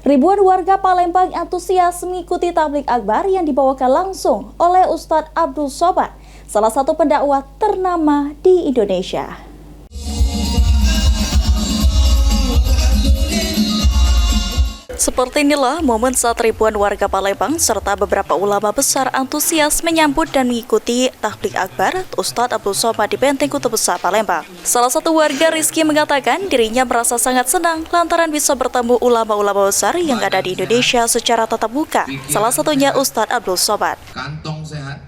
Ribuan warga Palembang antusias mengikuti tablik akbar yang dibawakan langsung oleh Ustadz Abdul Somad, salah satu pendakwah ternama di Indonesia. Seperti inilah momen saat ribuan warga Palembang serta beberapa ulama besar antusias menyambut dan mengikuti tablik akbar Ustadz Abdul Somad di Benteng Kota Besar Palembang. Salah satu warga, Rizky, mengatakan dirinya merasa sangat senang lantaran bisa bertemu ulama-ulama besar yang ada di Indonesia secara tatap muka. Salah satunya Ustadz Abdul Somad. Kantong sehat.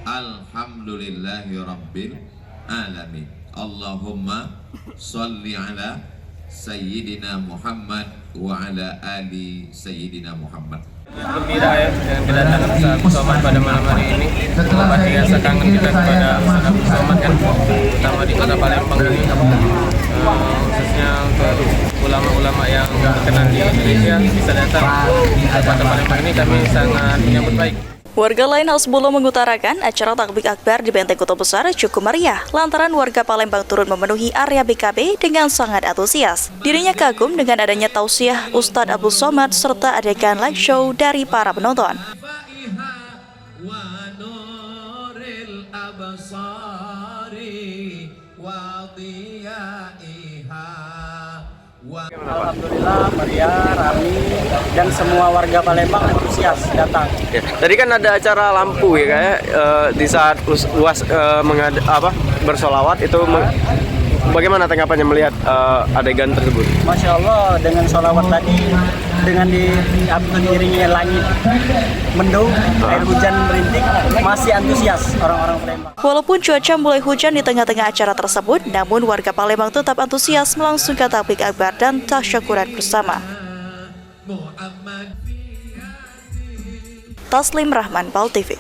Alhamdulillahirabbil alamin. Allahumma sholli ala Sayyidina Muhammad wa ala ali Sayyidina Muhammad. Gembira ya dengan kedatangan Ustaz Abdul Somad pada malam hari ini. Pasti rasa kangen kita kepada Ustaz Abdul Somad kan, terutama di Kota Palembang ini, khususnya untuk ulama-ulama yang terkenal di Indonesia bisa datang ke Kota Palembang ini, kami sangat menyambut baik. Warga lain Hasbullah mengutarakan acara tablik akbar di Benteng Kota Besar cukup meriah lantaran warga Palembang turun memenuhi area BKB dengan sangat antusias. Dirinya kagum dengan adanya tausiah Ustadz Abdul Somad serta adegan live show dari para penonton. Alhamdulillah meriah, ramai, dan semua warga Palembang antusias datang. Ya, tadi kan ada acara lampu ya kayak di saat bersolawat itu bagaimana tanggapannya melihat adegan tersebut? Masya Allah, dengan solawat tadi, dengan diiringi langit mendung, air hujan merintik, masih antusias orang-orang Palembang. Walaupun cuaca mulai hujan di tengah-tengah acara tersebut, namun warga Palembang tetap antusias melangsungkan tablik akbar dan tasyakuran bersama. Taslim Rahman, PAL TV.